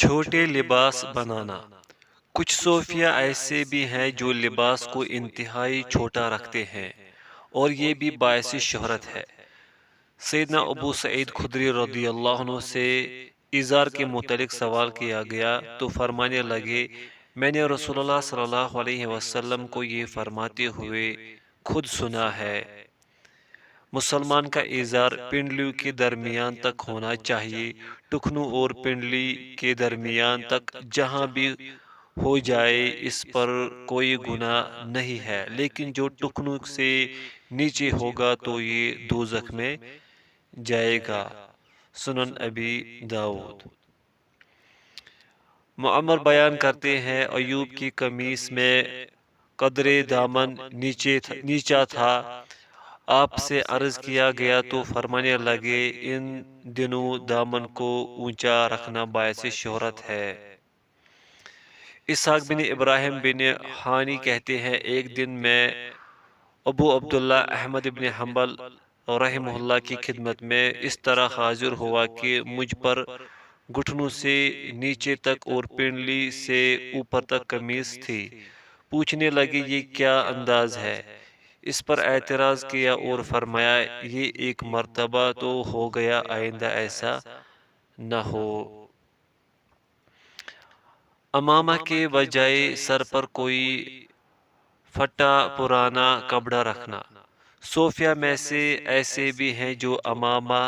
چھوٹے لباس بنانا۔ کچھ صوفیہ ایسے بھی ہیں جو لباس کو انتہائی چھوٹا رکھتے ہیں اور یہ بھی باعث شہرت ہے۔ سیدنا ابو سعید خدری رضی اللہ عنہ سے ازار کے متعلق سوال کیا گیا تو فرمانے لگے، میں نے رسول اللہ صلی اللہ علیہ وسلم کو یہ فرماتے ہوئے خود سنا ہے، مسلمان کا ازار پنڈلیوں کے درمیان تک ہونا چاہیے، ٹخنوں اور پنڈلی کے درمیان تک جہاں بھی ہو جائے اس پر کوئی گناہ نہیں ہے، لیکن جو ٹخنوں سے نیچے ہوگا تو یہ دوزخ میں جائے گا۔ سنن ابی داؤد۔ معمر بیان کرتے ہیں، ایوب کی قمیص میں قدر دامن نیچا تھا، آپ سے عرض کیا گیا تو فرمانے لگے، ان دنوں دامن کو اونچا رکھنا باعث شہرت ہے۔ اسحاق بن ابراہیم بن حانی کہتے ہیں، ایک دن میں ابو عبداللہ احمد بن حنبل رحمہ اللہ کی خدمت میں اس طرح حاضر ہوا کہ مجھ پر گھٹنوں سے نیچے تک اور پنڈلی سے اوپر تک قمیص تھی۔ پوچھنے لگے، یہ کیا انداز ہے؟ اس پر اعتراض کیا اور فرمایا، یہ ایک مرتبہ تو ہو گیا، آئندہ ایسا نہ ہو۔ امامہ کے بجائے سر پر کوئی پھٹا پرانا کپڑا رکھنا۔ صوفیہ میں سے ایسے بھی ہیں جو امامہ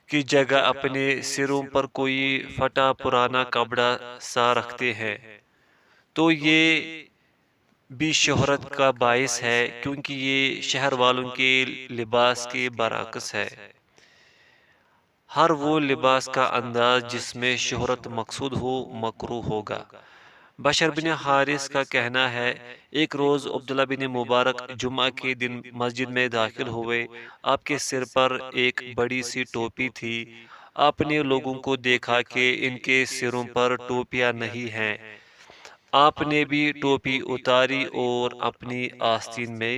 کی جگہ اپنے سروں پر کوئی پھٹا پرانا کپڑا سا رکھتے ہیں، تو یہ بھی شہرت کا باعث ہے، کیونکہ یہ شہر والوں کے لباس کے برعکس ہے۔ ہر وہ لباس کا انداز جس میں شہرت مقصود ہو مکروہ ہوگا۔ بشر بن حارث کا کہنا ہے، ایک روز عبداللہ بن مبارک جمعہ کے دن مسجد میں داخل ہوئے، آپ کے سر پر ایک بڑی سی ٹوپی تھی۔ آپ نے لوگوں کو دیکھا کہ ان کے سروں پر ٹوپیاں نہیں ہیں۔ آپ نے بھی ٹوپی اتاری اور اپنی آستین میں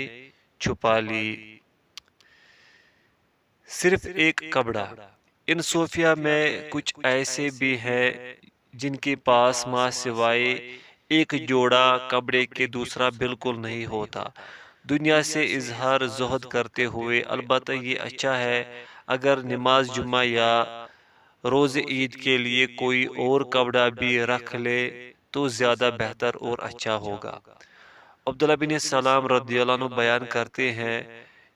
چھپا لی۔ صرف ایک کپڑا۔ ان صوفیہ میں کچھ ایسے بھی ہیں جن کے پاس ماں سوائے ایک جوڑا کپڑے کے دوسرا بالکل نہیں ہوتا۔ دنیا سے اظہار زہد کرتے ہوئے، البتہ یہ اچھا ہے اگر نماز جمعہ یا روز عید کے لیے کوئی اور کپڑا بھی رکھ لے تو زیادہ بہتر اور اچھا ہوگا۔ عبداللہ بن سلام رضی اللہ عنہ بیان کرتے ہیں،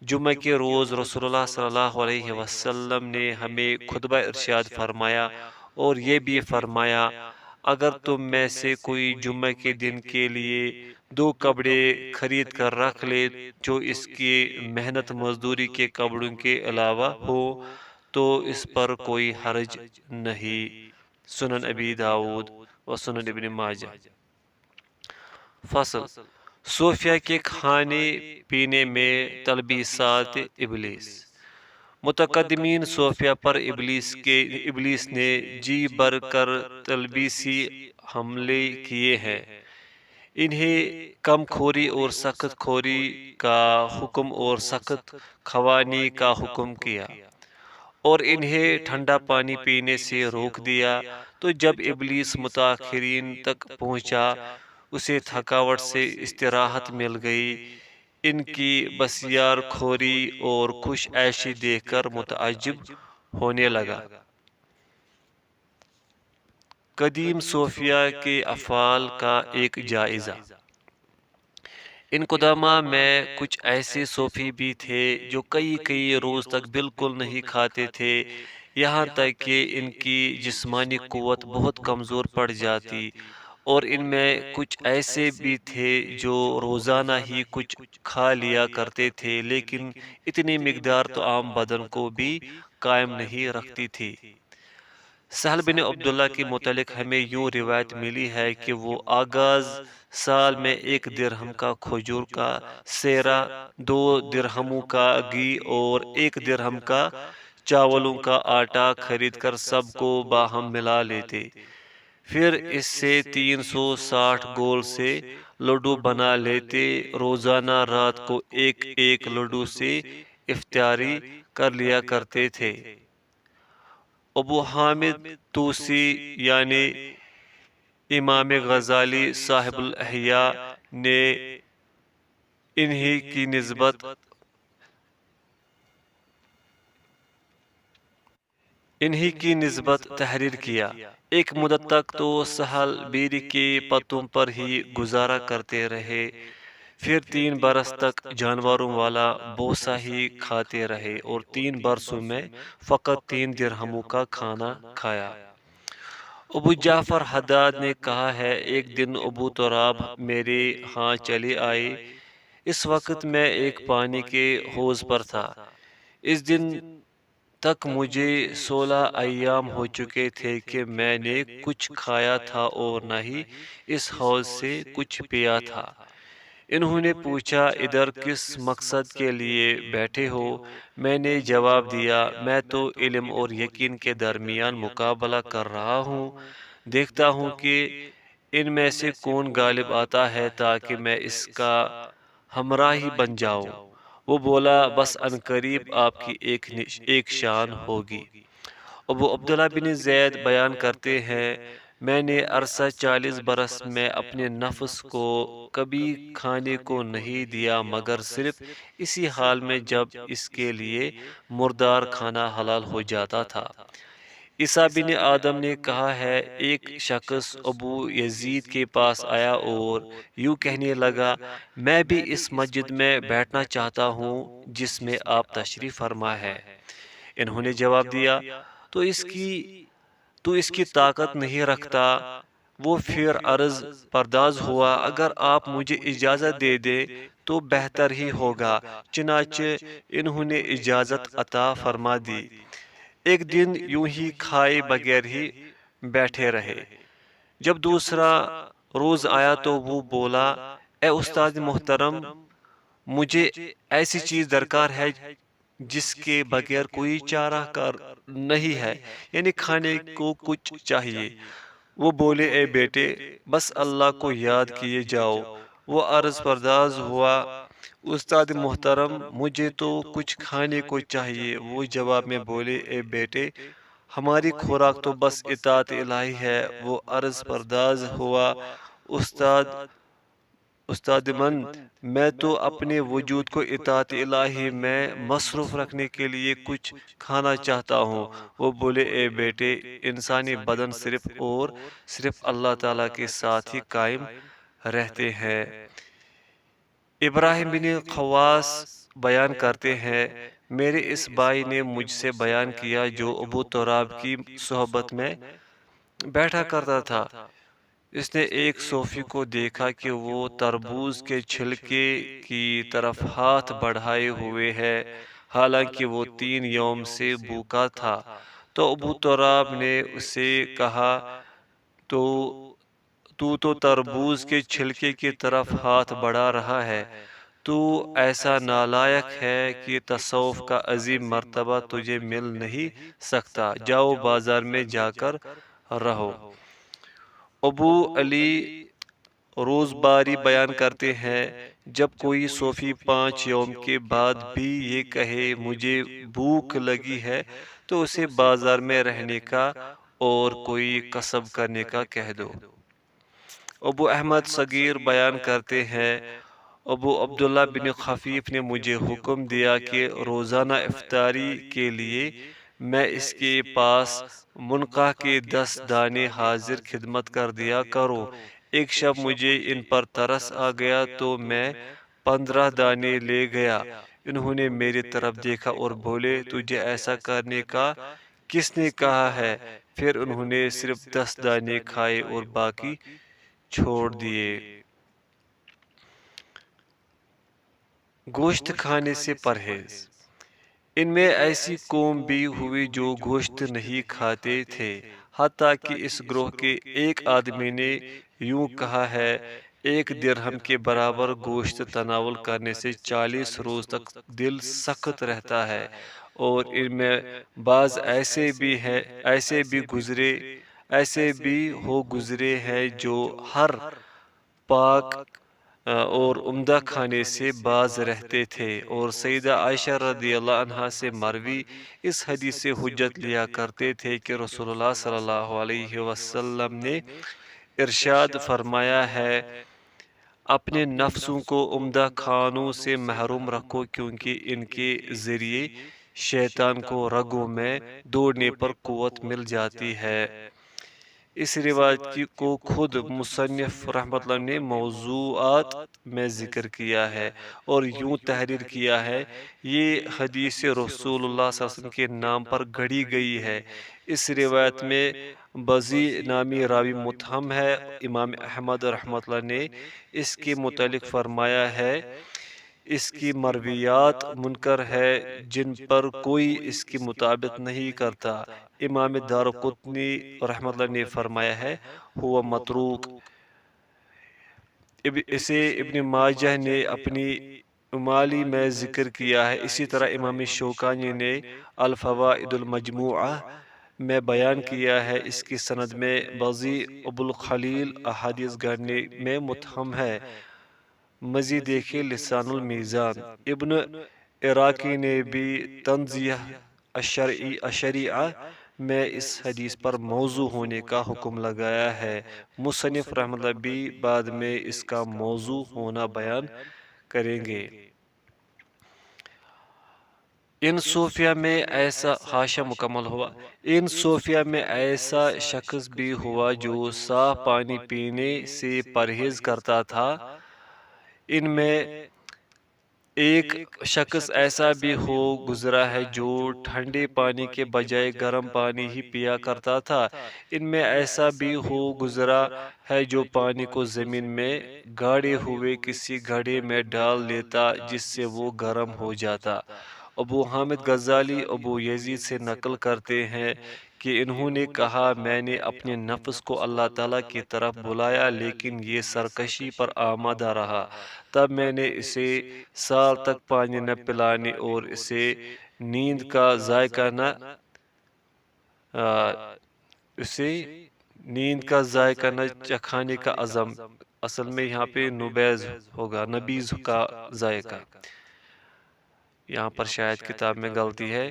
جمعہ کے روز رسول اللہ صلی اللہ علیہ وسلم نے ہمیں خطبہ ارشاد فرمایا اور یہ بھی فرمایا، اگر تم میں سے کوئی جمعہ کے دن کے لیے 2 کپڑے خرید کر رکھ لے جو اس کی محنت مزدوری کے کپڑوں کے علاوہ ہو تو اس پر کوئی حرج نہیں۔ سنن ابی داؤد و سنن ابن ماجہ۔ فصل، صوفیہ کے کھانے پینے میں تلبیسات ابلیس۔ متقدمین صوفیہ پر ابلیس نے جی بھر کر تلبیسی حملے کیے ہیں۔ انہیں کم خوری اور سخت خوری کا حکم اور سخت خوانی کا حکم کیا، اور انہیں ٹھنڈا پانی پینے سے روک دیا۔ تو جب ابلیس متاخرین تک پہنچا، اسے تھکاوٹ سے استراحت مل گئی۔ ان کی بسیار خوری اور خوش عیشی دیکھ کر متعجب ہونے لگا۔ قدیم صوفیہ کے افعال کا ایک جائزہ۔ ان قدامى میں کچھ ایسے صوفی بھی تھے جو کئی روز تک بالکل نہیں کھاتے تھے، یہاں تک کہ ان کی جسمانی قوت بہت کمزور پڑ جاتی، اور ان میں کچھ ایسے بھی تھے جو روزانہ ہی کچھ کھا لیا کرتے تھے، لیکن اتنی مقدار تو عام بدن کو بھی قائم نہیں رکھتی تھی۔ سہل بن عبداللہ کے متعلق ہمیں یوں روایت ملی ہے کہ وہ آغاز سال میں 1 درہم کا کھجور کا سیرا، 2 درہموں کا گھی اور 1 درہم کا چاولوں کا آٹا خرید کر سب کو باہم ملا لیتے، پھر اس سے 360 گول سے لڈو بنا لیتے، روزانہ رات کو ایک لڈو سے افطاری کر لیا کرتے تھے، ابو حامد توسی یعنی امام غزالی صاحب الاحیاء نے انہی کی نسبت تحریر کیا۔ ایک مدت تک تو سہل بیری کے پتوں پر ہی گزارا کرتے رہے، پھر 3 برس تک جانوروں والا بوسا ہی کھاتے رہے اور 3 برسوں میں فقط 3 درہموں کا کھانا کھایا۔ ابو جعفر حداد نے کہا ہے، ایک دن ابو تراب میرے ہاں چلے آئے۔ اس وقت میں ایک پانی کے حوض پر تھا۔ اس دن تک مجھے 16 ایام ہو چکے تھے کہ میں نے کچھ کھایا تھا اور نہ ہی اس حوض سے کچھ پیا تھا۔ انہوں نے پوچھا، ادھر کس مقصد کے لیے بیٹھے ہو؟ میں نے جواب دیا، میں تو علم اور یقین کے درمیان مقابلہ کر رہا ہوں، دیکھتا ہوں کہ ان میں سے کون غالب آتا ہے تاکہ میں اس کا ہمراہی بن جاؤں۔ وہ بولا، بس عنقریب آپ کی ایک شان ہوگی۔ ابو عبداللہ بن زید بیان کرتے ہیں، میں نے عرصہ 40 برس میں اپنے نفس کو کبھی کھانے کو نہیں دیا مگر صرف اسی حال میں جب اس کے لیے مردار کھانا حلال ہو جاتا تھا۔ عیسیٰ بن آدم نے کہا ہے، ایک شخص ابو یزید کے پاس آیا اور یوں کہنے لگا، میں بھی اس مسجد میں بیٹھنا چاہتا ہوں جس میں آپ تشریف فرما ہے۔ انہوں نے جواب دیا، تو اس کی طاقت نہیں رکھتا۔ وہ پھر عرض پرداز ہوا، اگر آپ مجھے اجازت دے دیں تو بہتر ہی ہوگا۔ چنانچہ انہوں نے اجازت عطا فرما دی۔ ایک دن یوں ہی کھائے بغیر ہی بیٹھے رہے۔ جب دوسرا روز آیا تو وہ بولا، اے استاد محترم، مجھے ایسی چیز درکار ہے جس کے بغیر کوئی چارہ کار نہیں ہے، یعنی کھانے کو کچھ چاہیے۔ وہ بولے، اے بیٹے، بس اللہ کو یاد کیے جاؤ۔ وہ عرض پرداز ہوا، استاد محترم، مجھے تو کچھ کھانے کو چاہیے۔ وہ جواب میں بولے، اے بیٹے، ہماری خوراک تو بس اطاعت الہی ہے۔ وہ عرض پرداز ہوا، استاد من، میں تو اپنے وجود کو اطاعت الہی میں مصروف رکھنے کے لیے کچھ کھانا چاہتا ہوں۔ وہ بولے، اے بیٹے، انسانی بدن صرف اللہ تعالیٰ کے ساتھ ہی قائم رہتے ہیں۔ ابراہیم بن خواس بیان کرتے ہیں، میرے اس بھائی نے مجھ سے بیان کیا جو ابو تراب کی صحبت میں بیٹھا کرتا تھا۔ اس نے ایک صوفی کو دیکھا کہ وہ تربوز کے چھلکے کی طرف ہاتھ بڑھائے ہوئے ہے، حالانکہ وہ 3 یوم سے بھوکا تھا۔ تو ابو تراب نے اسے کہا، تو تربوز کے چھلکے کی طرف ہاتھ بڑھا رہا ہے، تو ایسا نالائق ہے کہ تصوف کا عظیم مرتبہ تجھے مل نہیں سکتا، جاؤ بازار میں جا کر رہو۔ ابو علی روزباری بیان کرتے ہیں، جب کوئی صوفی 5 یوم کے بعد بھی یہ کہے مجھے بھوک لگی ہے تو اسے بازار میں رہنے کا اور کوئی کسب کرنے کا کہہ دو۔ ابو احمد صغیر بیان کرتے ہیں، ابو عبداللہ بن خفیف نے مجھے حکم دیا کہ روزانہ افطاری کے لیے میں اس کے پاس منقع کے 10 دانے حاضر خدمت کر دیا کروں۔ ایک شب مجھے ان پر ترس آ گیا تو میں 15 دانے لے گیا۔ انہوں نے میری طرف دیکھا اور بولے، تجھے ایسا کرنے کا کس نے کہا ہے؟ پھر انہوں نے صرف 10 دانے کھائے اور باقی چھوڑ دیے۔ گوشت کھانے سے پرہیز۔ ان میں ایسی قوم بھی ہوئی جو گوشت نہیں کھاتے تھے، حتیٰ کہ اس گروہ کے ایک آدمی نے یوں کہا ہے، 1 درہم کے برابر گوشت تناول کرنے سے 40 روز تک دل سخت رہتا ہے۔ اور ان میں بعض ایسے بھی ہو گزرے ہیں جو ہر پاک اور عمدہ کھانے سے باز رہتے تھے، اور سیدہ عائشہ رضی اللہ عنہا سے مروی اس حدیث سے حجت لیا کرتے تھے کہ رسول اللہ صلی اللہ علیہ وسلم نے ارشاد فرمایا ہے، اپنے نفسوں کو عمدہ کھانوں سے محروم رکھو، کیونکہ ان کے ذریعے شیطان کو رگوں میں دوڑنے پر قوت مل جاتی ہے۔ اس روایت کو خود مصنف رحمۃ اللہ نے موضوعات میں ذکر کیا ہے اور یوں تحریر کیا ہے، یہ حدیث رسول اللہ صلی اللہ علیہ وسلم کے نام پر گھڑی گئی ہے۔ اس روایت میں بزی نامی راوی متہم ہے۔ امام احمد رحمۃ اللہ نے اس کے متعلق فرمایا ہے، اس کی مرویات منکر ہے، جن پر کوئی اس کی مطابق نہیں کرتا۔ امام دارقطنی رحمۃ اللہ نے فرمایا ہے، ہوا متروک۔ اسے ابن ماجہ نے اپنی امالی میں ذکر کیا ہے۔ اسی طرح امام شوکانی نے الفوائد المجموعہ میں بیان کیا ہے، اس کی سند میں بزی ابو الخلیل احادیث گھڑنے میں متہم ہے۔ مزید دیکھیں لسان المیزان۔ ابن عراقی نے بھی تنزیہ الشریعہ میں اس حدیث پر موضوع ہونے کا حکم لگایا ہے۔ مصنف رحمۃ اللہ بھی بعد میں اس کا موضوع ہونا بیان کریں گے۔ ان صوفیہ میں ایسا حاشا مکمل ہوا۔ ان صوفیہ میں ایسا شخص بھی ہوا جو صاف پانی پینے سے پرہیز کرتا تھا۔ ان میں ایک شخص ایسا بھی ہو گزرا ہے جو ٹھنڈے پانی کے بجائے گرم پانی ہی پیا کرتا تھا۔ ان میں ایسا بھی ہو گزرا ہے جو پانی کو زمین میں گاڑے ہوئے کسی گھڑے میں ڈال لیتا، جس سے وہ گرم ہو جاتا۔ ابو حامد غزالی ابو یزید سے نقل کرتے ہیں کہ انہوں نے کہا، میں نے اپنے نفس کو اللہ تعالیٰ کی طرف بلایا، لیکن یہ سرکشی پر آمادہ رہا۔ تب میں نے اسے سال تک پانی نہ پلانے اور اسے نیند کا ذائقہ نہ چکھانے کا عزم، اصل میں یہاں پہ نبیذ ہوگا، نبیذ کا ذائقہ، یہاں پر شاید کتاب میں غلطی ہے،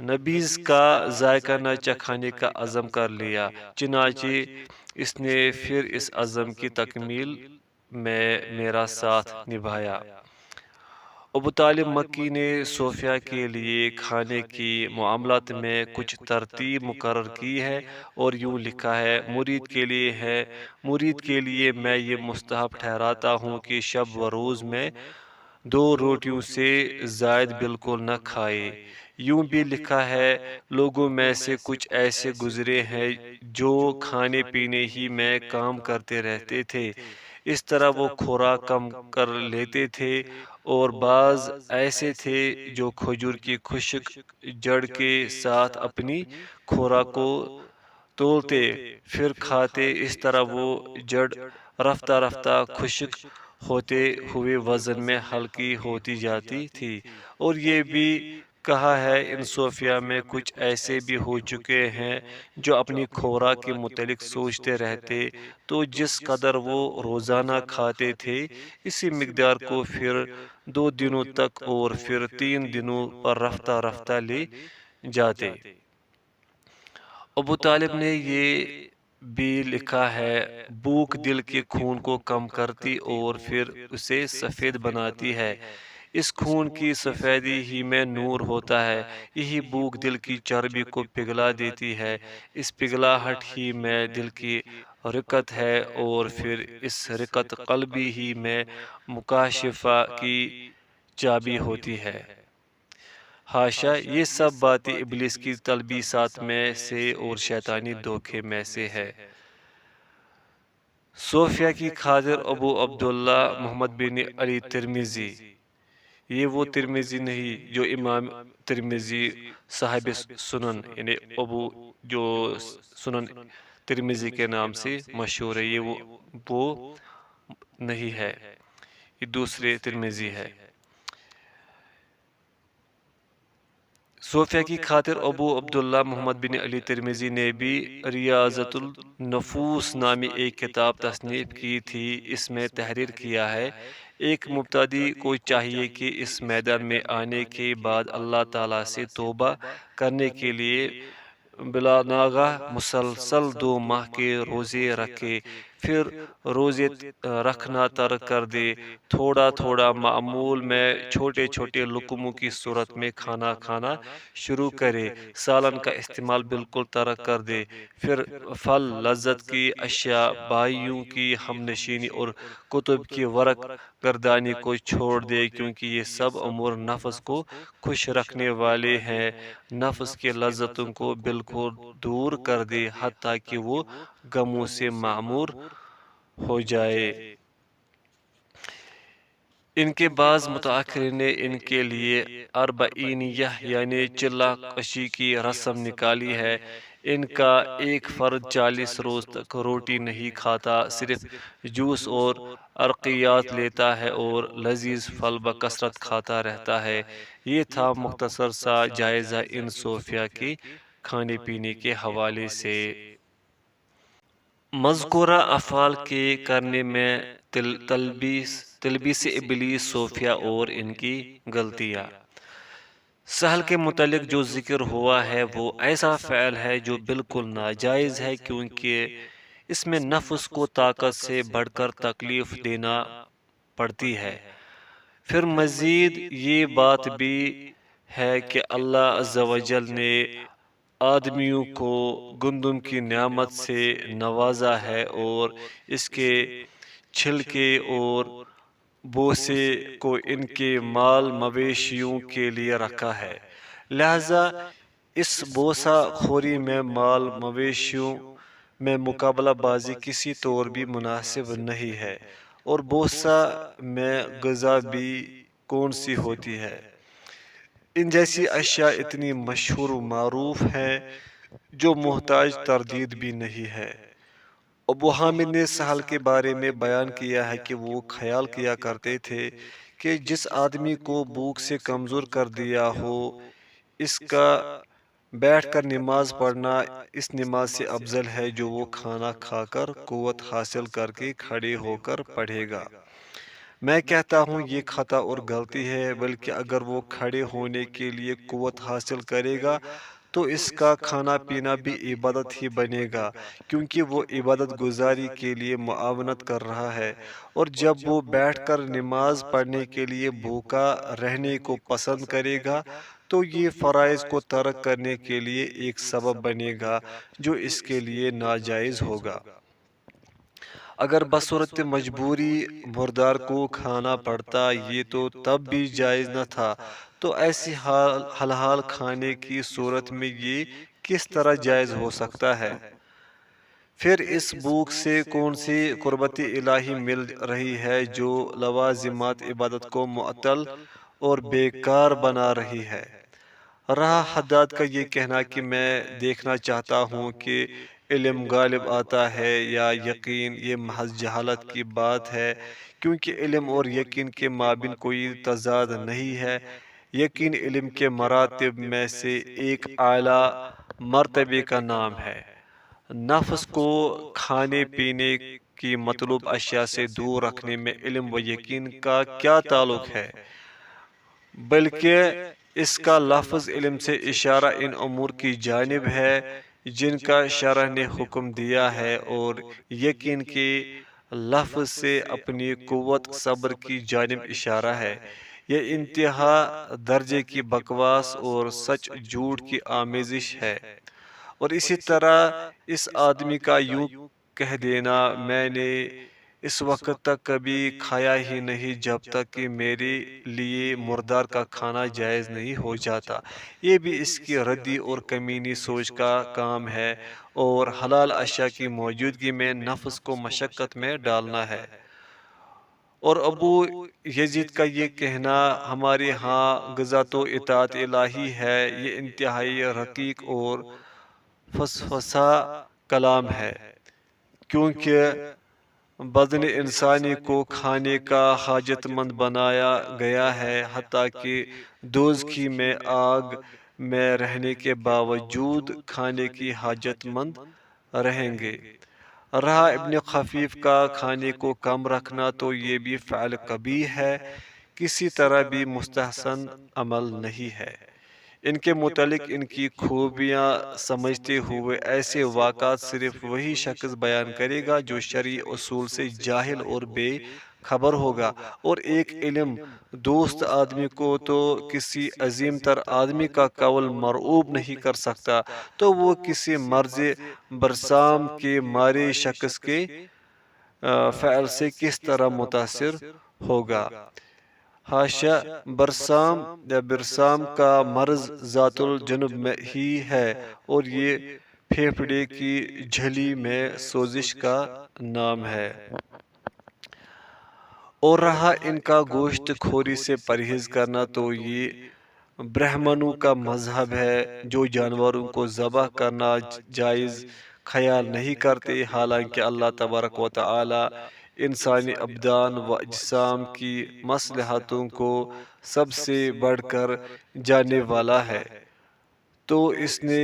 نبیذ کا ذائقہ نہ چکھانے کا عزم کر لیا، چنانچہ اس نے پھر اس عزم کی تکمیل میں میرا ساتھ نبھایا۔ ابو طالب مکی نے صوفیہ کے لیے کھانے کی معاملات میں کچھ ترتیب مقرر کی ہے اور یوں لکھا ہے، مرید کے لیے میں یہ مستحب ٹھہراتا ہوں کہ شب و روز میں 2 روٹیوں سے زائد بالکل نہ کھائے۔ یوں بھی لکھا ہے، لوگوں میں سے کچھ ایسے گزرے ہیں جو کھانے پینے ہی میں کام کرتے رہتے تھے، اس طرح وہ خوراک کم کر لیتے تھے، اور بعض ایسے تھے جو کھجور کی خشک جڑ کے ساتھ اپنی خوراک کو تولتے پھر کھاتے، اس طرح وہ جڑ رفتہ رفتہ خشک ہوتے ہوئے وزن میں ہلکی ہوتی جاتی تھی۔ اور یہ بھی کہا ہے، ان صوفیہ میں کچھ ایسے بھی ہو چکے ہیں جو اپنی خوراک کے متعلق سوچتے رہتے، تو جس قدر وہ روزانہ کھاتے تھے اسی مقدار کو پھر 2 دنوں تک اور پھر 3 دنوں پر رفتہ رفتہ لے جاتے۔ ابو طالب نے یہ بھی لکھا ہے، بھوک دل کے خون کو کم کرتی اور پھر اسے سفید بناتی ہے، اس خون کی سفیدی ہی میں نور ہوتا ہے، یہی بھوک دل کی چربی کو پگھلا دیتی ہے، اس پگھلاہٹ ہی میں دل کی رقت ہے، اور پھر اس رقت قلبی ہی میں مکاشفہ کی چابی ہوتی ہے۔ حاشا، یہ سب باتیں ابلیس کی تلبیسات میں سے اور شیطانی دھوکے میں سے ہے۔ صوفیہ کی خاطر ابو عبداللہ محمد بن علی ترمذی، یہ وہ ترمذی نہیں جو امام ترمذی صاحب سنن یعنی ابو جو سنن ترمذی کے نام سے مشہور ہے، یہ وہ نہیں ہے، یہ دوسرے ترمذی ہے۔ صوفیہ کی خاطر ابو عبداللہ محمد بن علی ترمذی نے بھی ریاضت النفوس نامی ایک کتاب تصنیف کی تھی۔ اس میں تحریر کیا ہے، ایک مبتدی کو چاہیے کہ اس میدان میں آنے کے بعد اللہ تعالیٰ سے توبہ کرنے کے لیے بلا ناغہ مسلسل 2 ماہ کے روزے رکھے، پھر روزے رکھنا ترک کر دے، تھوڑا تھوڑا معمول میں چھوٹے چھوٹے لقموں کی صورت میں کھانا کھانا شروع کرے، سالن کا استعمال بالکل ترک کر دے، پھر پھل لذت کی اشیاء، بھائیوں کی ہم نشینی اور کتب کی ورق گردانی کو چھوڑ دے، کیونکہ یہ سب امور نفس کو خوش رکھنے والے ہیں، نفس کے لذتوں کو بالکل دور کر دے حتیٰ کہ وہ غموں سے معمور ہو جائے۔ ان کے بعض متاخرین نے ان کے لیے اربعینیہ یعنی چلہ کشی کی رسم نکالی ہے۔ ان کا ایک فرد 40 روز تک روٹی نہیں کھاتا، صرف جوس اور عرقیات لیتا ہے اور لذیذ پھل بکثرت کھاتا رہتا ہے۔ یہ تھا مختصر سا جائزہ ان صوفیہ کے کھانے پینے کے حوالے سے۔ مذکورہ افعال کے کرنے میں تلبیس ابلیس صوفیہ اور ان کی غلطیاں۔ سحل کے متعلق جو ذکر ہوا ہے وہ ایسا فعل ہے جو بالکل ناجائز ہے، کیونکہ اس میں نفس کو طاقت سے بڑھ کر تکلیف دینا پڑتی ہے۔ پھر مزید یہ بات بھی ہے کہ اللہ عز و جل نے آدمیوں کو گندم کی نعمت سے نوازا ہے اور اس کے چھلکے اور بوسے کو ان کے مال مویشیوں کے لیے رکھا ہے، لہذا اس بوسہ خوری میں مال مویشیوں میں مقابلہ بازی کسی طور بھی مناسب نہیں ہے، اور بوسہ میں غذا بھی کون سی ہوتی ہے؟ ان جیسی اشیاء اتنی مشہور و معروف ہیں جو محتاج تردید بھی نہیں ہے۔ ابو حامد نے سحل کے بارے میں بیان کیا ہے کہ وہ خیال کیا کرتے تھے کہ جس آدمی کو بھوک سے کمزور کر دیا ہو، اس کا بیٹھ کر نماز پڑھنا اس نماز سے افضل ہے جو وہ کھانا کھا کر قوت حاصل کر کے کھڑے ہو کر پڑھے گا۔ میں کہتا ہوں یہ خطا اور غلطی ہے، بلکہ اگر وہ کھڑے ہونے کے لیے قوت حاصل کرے گا تو اس کا کھانا پینا بھی عبادت ہی بنے گا، کیونکہ وہ عبادت گزاری کے لیے معاونت کر رہا ہے، اور جب وہ بیٹھ کر نماز پڑھنے کے لیے بھوکا رہنے کو پسند کرے گا تو یہ فرائض کو ترک کرنے کے لیے ایک سبب بنے گا جو اس کے لیے ناجائز ہوگا۔ اگر بصورت مجبوری مردار کو کھانا پڑتا یہ تو تب بھی جائز نہ تھا، تو ایسی حلال کھانے کی صورت میں یہ کس طرح جائز ہو سکتا ہے؟ پھر اس بھوک سے کون سی قربت الہی مل رہی ہے جو لوازمات عبادت کو معطل اور بیکار بنا رہی ہے؟ رہا حداد کا یہ کہنا کہ میں دیکھنا چاہتا ہوں کہ علم غالب آتا ہے یا یقین، یہ محض جہالت کی بات ہے، کیونکہ علم اور یقین کے مابین کوئی تضاد نہیں ہے۔ یقین علم کے مراتب میں سے ایک اعلیٰ مرتبے کا نام ہے۔ نفس کو کھانے پینے کی مطلوب اشیاء سے دور رکھنے میں علم و یقین کا کیا تعلق ہے؟ بلکہ اس کا لفظ علم سے اشارہ ان امور کی جانب ہے جن کا شرع نے حکم دیا ہے، اور یقین کے لفظ سے اپنی قوت صبر کی جانب اشارہ ہے۔ یہ انتہا درجے کی بکواس اور سچ جھوٹ کی آمیزش ہے، اور اسی طرح اس آدمی کا یوں کہہ دینا میں نے اس وقت تک کبھی کھایا ہی نہیں جب تک کہ میرے لیے مردار کا کھانا جائز نہیں ہو جاتا، یہ بھی اس کی ردی اور کمینی سوچ کا کام ہے، اور حلال اشیاء کی موجودگی میں نفس کو مشقت میں ڈالنا ہے۔ اور ابو یزید کا یہ کہنا ہمارے ہاں غذا تو اطاعت الہی ہے، یہ انتہائی رقیق اور فصفصا کلام ہے، کیونکہ بدن انسانی کو کھانے کا حاجت مند بنایا گیا ہے، حتیٰ کہ دوزخی میں آگ میں رہنے کے باوجود کھانے کی حاجت مند رہیں گے۔ رہا ابن خفیف کا کھانے کو کم رکھنا، تو یہ بھی فعل قبیح ہے، کسی طرح بھی مستحسن عمل نہیں ہے۔ ان کے متعلق ان کی خوبیاں سمجھتے ہوئے ایسے واقعات صرف وہی شخص بیان کرے گا جو شرعی اصول سے جاہل اور بے خبر ہوگا، اور ایک علم دوست آدمی کو تو کسی عظیم تر آدمی کا قول مرعوب نہیں کر سکتا، تو وہ کسی مرض برسام کے مارے شخص کے فعل سے کس طرح متاثر ہوگا۔ حاشا، برسام کا مرض ذات الجنب میں ہی ہے، اور یہ پھیپھڑے کی جھلی میں سوزش کا نام ہے۔ اور رہا ان کا گوشت خوری سے پرہیز کرنا، تو یہ برہمنوں کا مذہب ہے، جو جانوروں کو ذبح کرنا جائز خیال نہیں کرتے، حالانکہ اللہ تبارک و تعالی انسانی ابدان و اجسام کی مصلحتوں کو سب سے بڑھ کر جاننے والا ہے، تو اس نے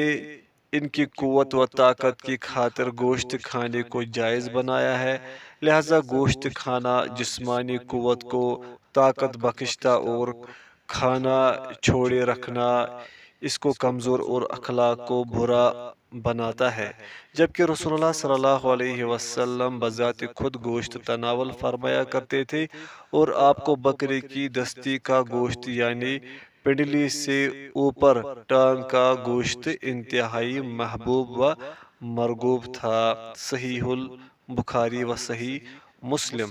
ان کی قوت و طاقت کی خاطر گوشت کھانے کو جائز بنایا ہے۔ لہذا گوشت کھانا جسمانی قوت کو طاقت بخشتا اور کھانا چھوڑے رکھنا اس کو کمزور اور اخلاق کو برا بناتا ہے، جبکہ رسول اللہ صلی اللہ علیہ وسلم بذات خود گوشت تناول فرمایا کرتے تھے، اور آپ کو بکرے کی دستی کا گوشت یعنی پنڈلی سے اوپر ٹانگ کا گوشت انتہائی محبوب و مرغوب تھا۔ صحیح البخاری و صحیح مسلم۔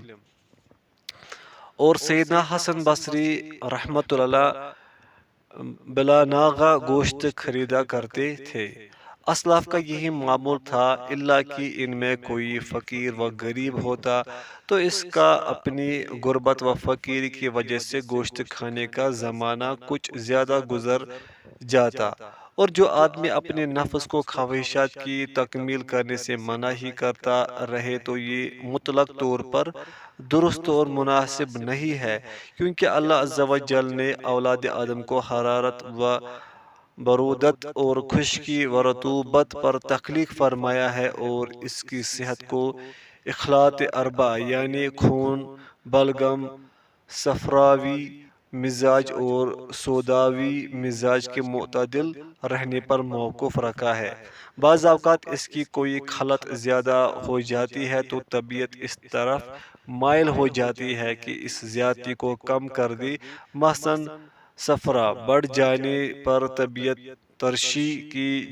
اور سیدنا حسن بصری رحمۃ اللہ بلا ناغہ گوشت خریدا کرتے تھے۔ اسلاف کا یہی معمول تھا، الا کہ ان میں کوئی فقیر و غریب ہوتا تو اس کا اپنی غربت و فقیری کی وجہ سے گوشت کھانے کا زمانہ کچھ زیادہ گزر جاتا، اور جو آدمی اپنے نفس کو خواہشات کی تکمیل کرنے سے منع ہی کرتا رہے، تو یہ مطلق طور پر درست اور مناسب نہیں ہے، کیونکہ اللہ عز و جل نے اولاد آدم کو حرارت و برودت اور خشکی و رطوبت پر تخلیق فرمایا ہے، اور اس کی صحت کو اخلاط اربع یعنی خون، بلغم، صفراوی مزاج اور سوداوی مزاج کے معتدل رہنے پر موقوف رکھا ہے۔ بعض اوقات اس کی کوئی خلط زیادہ ہو جاتی ہے تو طبیعت اس طرف مائل ہو جاتی ہے کہ اس زیادتی کو کم کر دے، مثلاً صفرا بڑھ جانے پر طبیعت ترشی کی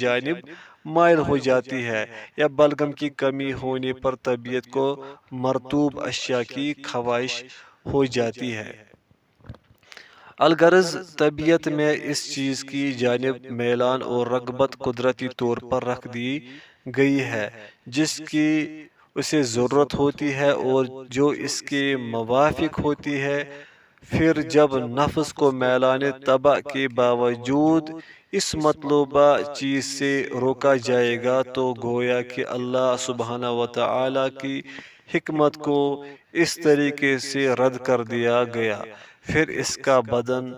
جانب مائل ہو جاتی ہے، یا بلغم کی کمی ہونے پر طبیعت کو مرطوب اشیاء کی خواہش ہو جاتی ہے۔ الغرض طبیعت میں اس چیز کی جانب میلان اور رغبت قدرتی طور پر رکھ دی گئی ہے جس کی اسے ضرورت ہوتی ہے اور جو اس کے موافق ہوتی ہے۔ پھر جب نفس کو میلان طبع کے باوجود اس مطلوبہ چیز سے روکا جائے گا، تو گویا کہ اللہ سبحانہ و تعالی کی حکمت کو اس طریقے سے رد کر دیا گیا، پھر اس کا بدن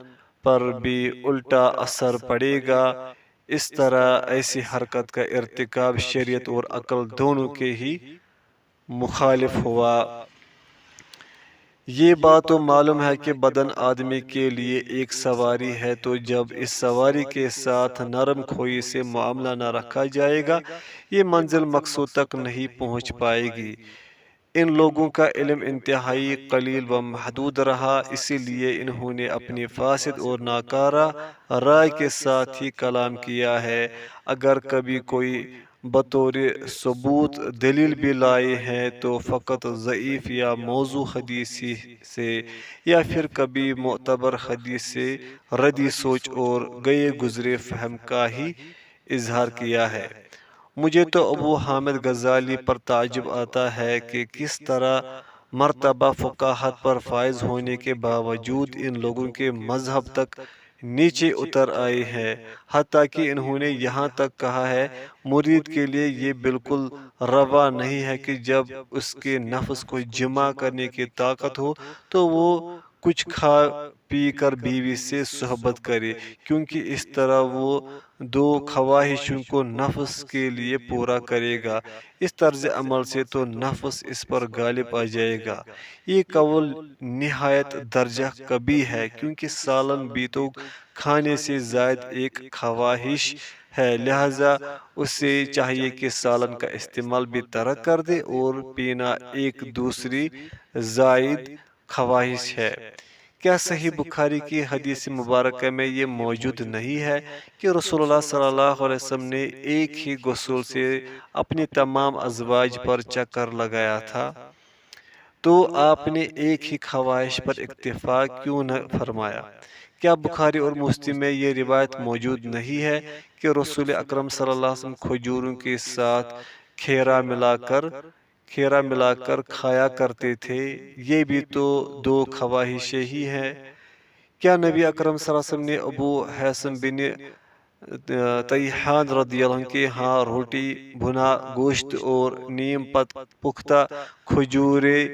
پر بھی الٹا اثر پڑے گا۔ اس طرح ایسی حرکت کا ارتکاب شریعت اور عقل دونوں کے ہی مخالف ہوا۔ یہ بات تو معلوم ہے کہ بدن آدمی کے لیے ایک سواری ہے، تو جب اس سواری کے ساتھ نرم خوئی سے معاملہ نہ رکھا جائے گا، یہ منزل مقصود تک نہیں پہنچ پائے گی۔ ان لوگوں کا علم انتہائی قلیل و محدود رہا، اسی لیے انہوں نے اپنی فاسد اور ناکارہ رائے کے ساتھ ہی کلام کیا ہے۔ اگر کبھی کوئی بطور ثبوت دلیل بھی لائے ہیں تو فقط ضعیف یا موضوع حدیث سے، یا پھر کبھی معتبر حدیث سے ردی سوچ اور گئے گزرے فہم کا ہی اظہار کیا ہے۔ مجھے تو ابو حامد غزالی پر تعجب آتا ہے کہ کس طرح مرتبہ فقاہت پر فائز ہونے کے باوجود ان لوگوں کے مذہب تک نیچے اتر آئے ہیں، حتیٰ کہ انہوں نے یہاں تک کہا ہے مرید کے لیے یہ بالکل روا نہیں ہے کہ جب اس کے نفس کو جمع کرنے کی طاقت ہو تو وہ کچھ پی کر بیوی سے صحبت کرے، کیونکہ اس طرح وہ دو خواہشوں کو نفس کے لیے پورا کرے گا۔ اس طرز عمل سے تو نفس اس پر غالب آ جائے گا۔ یہ قول نہایت درجہ کبھی ہے، کیونکہ سالن بھی تو کھانے سے زائد ایک خواہش ہے، لہذا اسے چاہیے کہ سالن کا استعمال بھی ترک کر دے، اور پینا ایک دوسری زائد خواہش ہے۔ کیا صحیح بخاری کی حدیث مبارکہ میں یہ موجود نہیں ہے کہ رسول اللہ صلی اللہ علیہ وسلم نے ایک ہی غسل سے اپنی تمام ازواج پر چکر لگایا تھا؟ تو آپ نے ایک ہی خواہش پر اکتفا کیوں نہ فرمایا؟ کیا بخاری اور مسلم میں یہ روایت موجود نہیں ہے کہ رسول اکرم صلی اللہ علیہ وسلم کھجوروں کے ساتھ کھیرا ملا کر کھایا کرتے تھے؟ یہ بھی تو دو خواہشیں ہی ہیں۔ کیا نبی اکرم صلی اللہ علیہ وسلم نے ابو حیثم بن طیحان رضی اللہ عنہ کے ہاں روٹی، بھنا گوشت اور نیم پختہ کھجوریں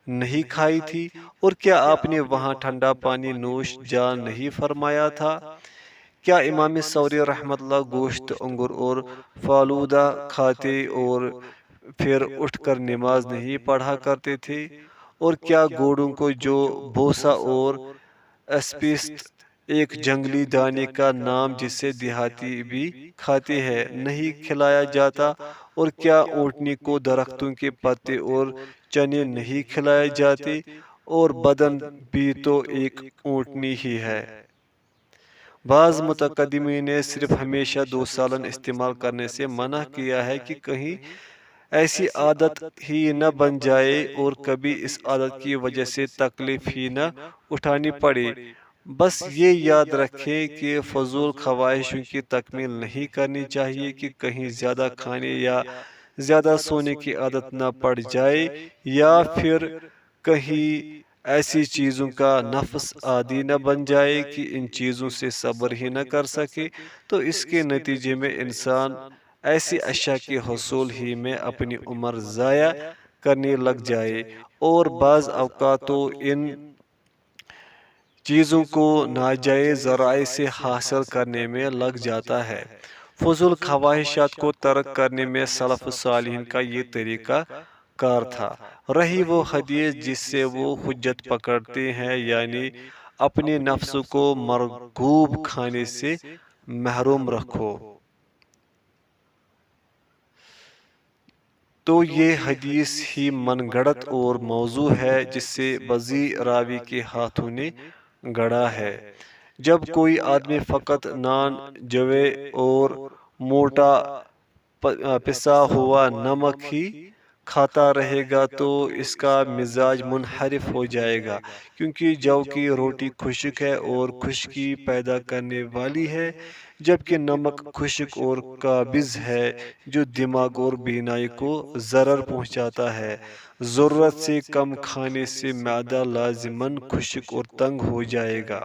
نہیں کھائی تھی؟ اور کیا آپ نے وہاں ٹھنڈا پانی نوش جان نہیں فرمایا تھا؟ کیا امام ثوری رحمۃ اللہ گوشت، انگور اور فالودہ کھاتے اور پھر اٹھ کر نماز نہیں پڑھا کرتے تھے؟ اور کیا گھوڑوں کو جو بوسا اور اسپیست، ایک جنگلی دانے کا نام جسے دیہاتی بھی کھاتے ہیں، نہیں کھلایا جاتا؟ اور کیا اونٹنی کو درختوں کے پتے اور چنے نہیں کھلائے جاتے؟ اور بدن بھی تو ایک اونٹنی ہی ہے۔ بعض متقدمین نے صرف ہمیشہ دو سالن استعمال کرنے سے منع کیا ہے کہ کہیں ایسی عادت ہی نہ بن جائے اور کبھی اس عادت کی وجہ سے تکلیف ہی نہ اٹھانی پڑے۔ بس یہ یاد رکھیں کہ فضول خواہشوں کی تکمیل نہیں کرنی چاہیے کہ کہیں زیادہ کھانے یا زیادہ سونے کی عادت نہ پڑ جائے، یا پھر کہیں ایسی چیزوں کا نفس عادی نہ بن جائے کہ ان چیزوں سے صبر ہی نہ کر سکے، تو اس کے نتیجے میں انسان ایسی اشیاء کے حصول ہی میں اپنی عمر ضائع کرنے لگ جائے، اور بعض اوقات تو ان چیزوں کو ناجائز ذرائع سے حاصل کرنے میں لگ جاتا ہے۔ فضول خواہشات کو ترک کرنے میں سلف صالحین کا یہ طریقہ کار تھا۔ رہی وہ حدیث جس سے وہ حجت پکڑتے ہیں، یعنی اپنے نفس کو مرغوب کھانے سے محروم رکھو، تو یہ حدیث ہی من گڑت اور موضوع ہے جس سے بزی راوی کے ہاتھوں نے گڑا ہے۔ جب کوئی آدمی فقط نان، جوے اور موٹا پسا ہوا نمک ہی کھاتا رہے گا تو اس کا مزاج منحرف ہو جائے گا، کیونکہ جو کی روٹی خشک ہے اور خشکی پیدا کرنے والی ہے، جبکہ نمک خشک اور قابض ہے جو دماغ اور بینائی کو ضرر پہنچاتا ہے۔ ضرورت سے کم کھانے سے معدہ لازماً خشک اور تنگ ہو جائے گا۔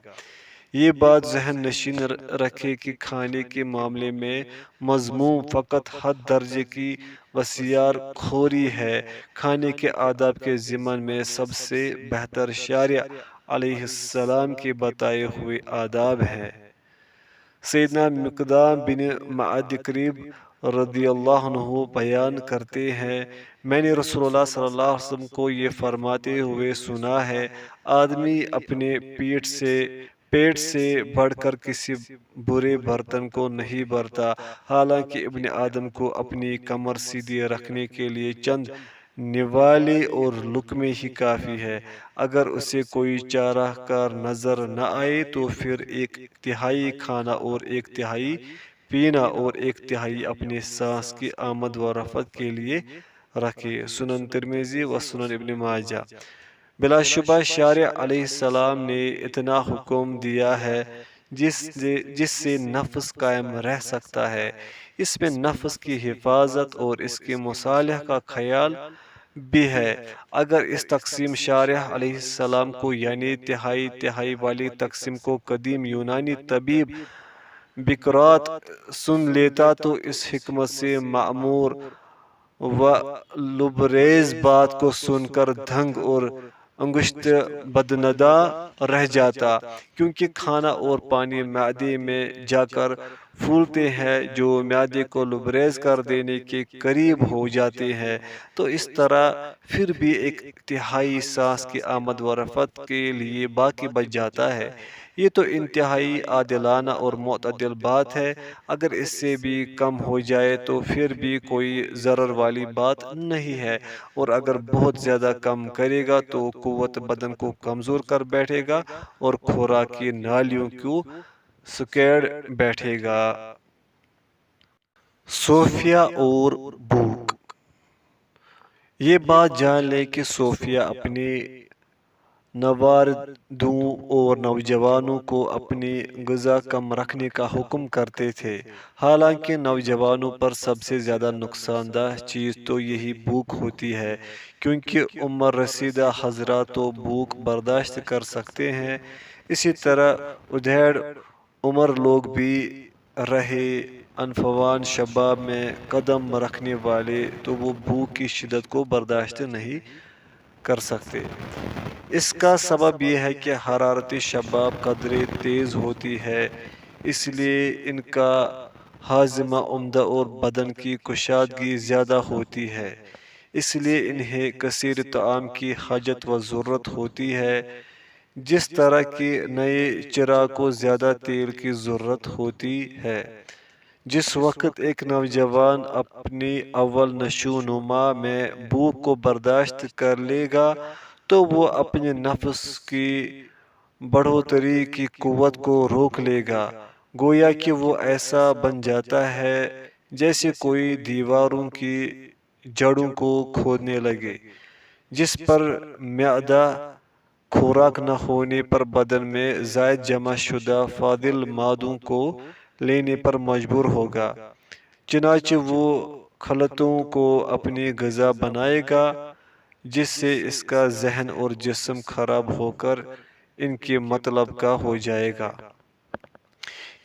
یہ بات ذہن نشین رکھے کہ کھانے کے معاملے میں مذموم فقط حد درجے کی وسیار خوری ہے۔ کھانے کے آداب کے ضمن میں سب سے بہتر شارع علیہ السلام کے بتائے ہوئے آداب ہیں۔ سیدنا مقدام بن معد کریب رضی اللہ عنہ بیان کرتے ہیں، میں نے رسول اللہ صلی اللہ علیہ وسلم کو یہ فرماتے ہوئے سنا ہے، آدمی اپنے پیٹ سے بڑھ کر کسی برے برتن کو نہیں بھرتا، حالانکہ ابن آدم کو اپنی کمر سیدھی رکھنے کے لیے چند نوالے اور لقمے ہی کافی ہے۔ اگر اسے کوئی چارہ کار نظر نہ آئے تو پھر ایک تہائی کھانا اور ایک تہائی پینا اور ایک تہائی اپنے سانس کی آمد و رفت کے لیے رکھے۔ سنن ترمذی و سنن ابن ماجہ۔ بلا شبہ شارع علیہ السلام نے اتنا حکم دیا ہے جس سے نفس قائم رہ سکتا ہے۔ اس میں نفس کی حفاظت اور اس کے مصالحہ کا خیال بھی ہے۔ اگر اس تقسیم شارع علیہ السلام کو، یعنی تہائی تہائی والی تقسیم کو قدیم یونانی طبیب بقراط سن لیتا تو اس حکمت سے معمور و لبریز بات کو سن کر دھنگ اور انگشت بدندا رہ جاتا، کیونکہ کھانا اور پانی معدے میں جا کر پھولتے ہیں جو معدے کو لبریز کر دینے کے قریب ہو جاتے ہیں، تو اس طرح پھر بھی ایک تہائی سانس کی آمد و رفت کے لیے باقی بچ جاتا ہے۔ یہ تو انتہائی عادلانہ اور معتدل بات ہے۔ اگر اس سے بھی کم ہو جائے تو پھر بھی کوئی ضرر والی بات نہیں ہے، اور اگر بہت زیادہ کم کرے گا تو قوت بدن کو کمزور کر بیٹھے گا اور خوراک کی نالیوں کو سکیڑ بیٹھے گا۔ صوفیہ اور بھوک۔ یہ بات جان لیں کہ صوفیہ اپنی نواردوں اور نوجوانوں کو اپنی غذا کم رکھنے کا حکم کرتے تھے، حالانکہ نوجوانوں پر سب سے زیادہ نقصان دہ چیز تو یہی بھوک ہوتی ہے، کیونکہ عمر رسیدہ حضرات تو بھوک برداشت کر سکتے ہیں، اسی طرح ادھیڑ عمر لوگ بھی رہے انفوان شباب میں قدم رکھنے والے تو وہ بھوک کی شدت کو برداشت نہیں کر سکتے۔ اس کا سبب یہ ہے کہ حرارت شباب قدرے تیز ہوتی ہے، اس لیے ان کا ہاضمہ عمدہ اور بدن کی کشادگی زیادہ ہوتی ہے، اس لیے انہیں کثیر طعام کی حاجت و ضرورت ہوتی ہے، جس طرح کہ نئے چراغ کو زیادہ تیل کی ضرورت ہوتی ہے۔ جس وقت ایک نوجوان اپنی اول نشو نما میں بھوک کو برداشت کر لے گا تو وہ اپنے نفس کی بڑھوتری کی قوت کو روک لے گا، گویا کہ وہ ایسا بن جاتا ہے جیسے کوئی دیواروں کی جڑوں کو کھودنے لگے، جس پر معدہ خوراک نہ ہونے پر بدن میں زائد جمع شدہ فاضل مادوں کو لینے پر مجبور ہوگا، چنانچہ وہ خلطوں کو اپنی غذا بنائے گا، جس سے اس کا ذہن اور جسم خراب ہو کر ان کے مطلب کا ہو جائے گا۔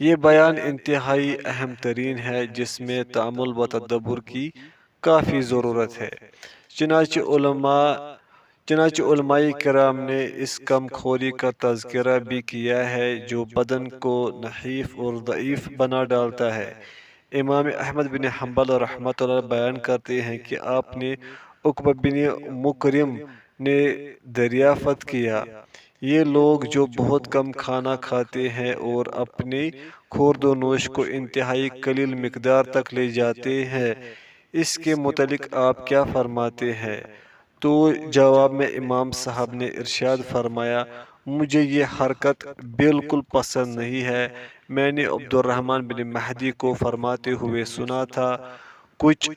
یہ بیان انتہائی اہم ترین ہے، جس میں تأمل و تدبر کی کافی ضرورت ہے۔ چنانچہ علماء کرام نے اس کم خوری کا تذکرہ بھی کیا ہے جو بدن کو نحیف اور ضعیف بنا ڈالتا ہے۔ امام احمد بن حنبل رحمۃ اللہ بیان کرتے ہیں کہ آپ نے عقبہ بن مکرم نے دریافت کیا، یہ لوگ جو بہت کم کھانا کھاتے ہیں اور اپنی خورد و نوش کو انتہائی قلیل مقدار تک لے جاتے ہیں، اس کے متعلق آپ کیا فرماتے ہیں؟ تو جواب میں امام صاحب نے ارشاد فرمایا، مجھے یہ حرکت بالکل پسند نہیں ہے۔ میں نے عبد الرحمن بن مہدی کو فرماتے ہوئے سنا تھا، کچھ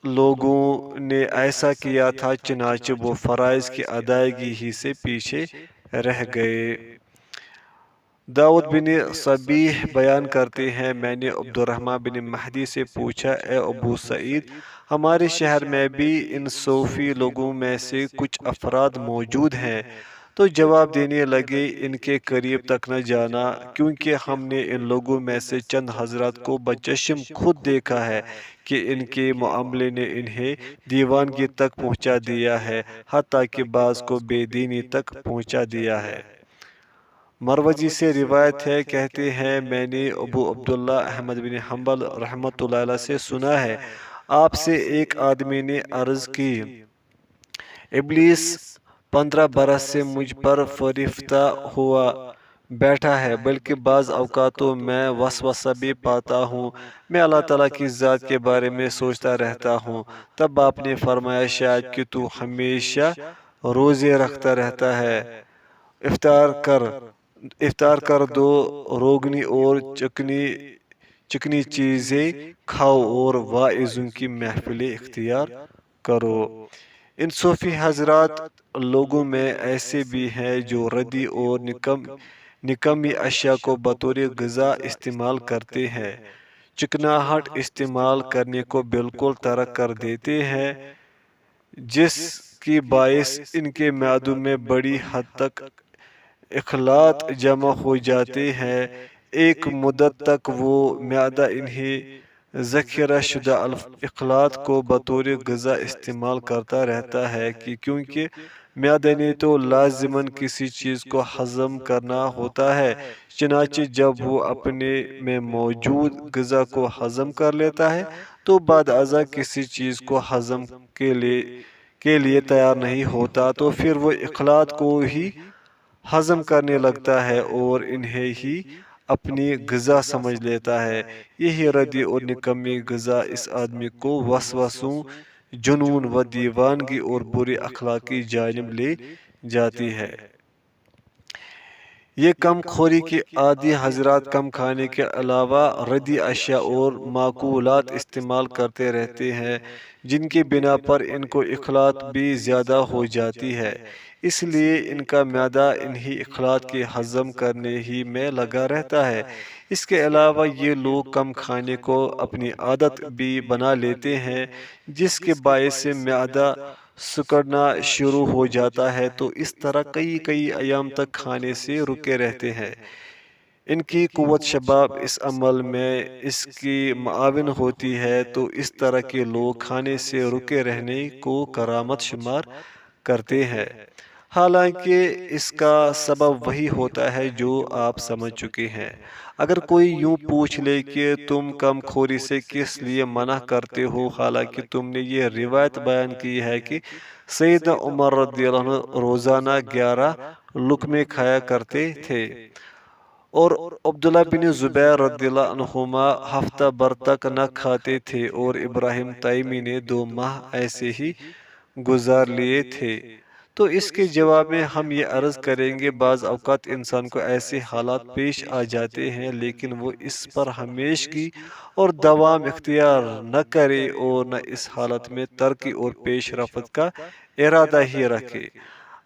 لوگوں نے ایسا کیا تھا، چنانچہ وہ فرائض کی ادائیگی ہی سے پیچھے رہ گئے۔ داؤد بن صبیح بیان کرتے ہیں، میں نے عبد الرحمن بن مہدی سے پوچھا، اے ابو سعید، ہمارے شہر میں بھی ان صوفی لوگوں میں سے کچھ افراد موجود ہیں؟ تو جواب دینے لگے، ان کے قریب تک نہ جانا، کیونکہ ہم نے ان لوگوں میں سے چند حضرات کو بچشم خود دیکھا ہے کہ ان کے معاملے نے انہیں دیوانگی تک پہنچا دیا ہے، حتیٰ کہ بعض کو بے دینی تک پہنچا دیا ہے۔ مروزی سے روایت ہے، کہتے ہیں، میں نے ابو عبداللہ احمد بن حنبل رحمۃ اللہ علیہ سے سنا ہے، آپ سے ایک آدمی نے عرض کی، ابلیس 15 برس سے مجھ پر فریفتہ ہوا بیٹھا ہے، بلکہ بعض اوقات تو میں وسوسہ بھی پاتا ہوں، میں اللہ تعالیٰ کی ذات کے بارے میں سوچتا رہتا ہوں۔ تب آپ نے فرمایا، شاید کہ تو ہمیشہ روزے رکھتا رہتا ہے، افطار کر دو، روغنی اور چکنی چیزیں کھاؤ اور واعظوں کی محفلیں اختیار کرو۔ ان صوفی حضرات لوگوں میں ایسے بھی ہیں جو ردی اور نکمی اشیاء کو بطور غذا استعمال کرتے ہیں، چکناہٹ استعمال کرنے کو بالکل ترک کر دیتے ہیں، جس کی باعث ان کے معدوں میں بڑی حد تک اخلاط جمع ہو جاتے ہیں، ایک مدت تک وہ معدہ انہیں ذخیرہ شدہ اخلاط کو بطور غذا استعمال کرتا رہتا ہے کیونکہ معدے نے تو لازماً کسی چیز کو ہضم کرنا ہوتا ہے، چنانچہ جب وہ اپنے میں موجود غذا کو ہضم کر لیتا ہے تو بعد ازاں کسی چیز کو ہضم کے لیے تیار نہیں ہوتا، تو پھر وہ اخلاط کو ہی ہضم کرنے لگتا ہے اور انہیں ہی اپنی غذا سمجھ لیتا ہے۔ یہی ردی اور نکمی غذا اس آدمی کو وسوسوں، جنون و دیوانگی اور برے اخلاق کی جانب لے جاتی ہے۔ یہ کم خوری کے عادی حضرات کم کھانے کے علاوہ ردی اشیاء اور معقولات استعمال کرتے رہتے ہیں، جن کی بنا پر ان کو اخلاط بھی زیادہ ہو جاتی ہے، اس لیے ان کا معدہ انہی اخلاط کے ہضم کرنے ہی میں لگا رہتا ہے۔ اس کے علاوہ یہ لوگ کم کھانے کو اپنی عادت بھی بنا لیتے ہیں، جس کے باعث سے معدہ سکڑنا شروع ہو جاتا ہے، تو اس طرح کئی ایام تک کھانے سے رکے رہتے ہیں۔ ان کی قوت شباب اس عمل میں اس کی معاون ہوتی ہے، تو اس طرح کے لوگ کھانے سے رکے رہنے کو کرامت شمار کرتے ہیں، حالانکہ اس کا سبب وہی ہوتا ہے جو آپ سمجھ چکے ہیں۔ اگر کوئی یوں پوچھ لے کہ تم کم خوری سے کس لیے منع کرتے ہو، حالانکہ تم نے یہ روایت بیان کی ہے کہ سیدنا عمر رضی اللہ عنہ روزانہ 11 لقمے کھایا کرتے تھے اور عبداللہ بن زبیر رضی اللہ عنہما ہفتہ بھر تک نہ کھاتے تھے، اور ابراہیم تیمی نے 2 ماہ ایسے ہی گزار لیے تھے، تو اس کے جواب میں ہم یہ عرض کریں گے بعض اوقات انسان کو ایسے حالات پیش آ جاتے ہیں، لیکن وہ اس پر ہمیشگی اور دوام اختیار نہ کرے اور نہ اس حالت میں ترقی اور پیش رفت کا ارادہ ہی رکھے۔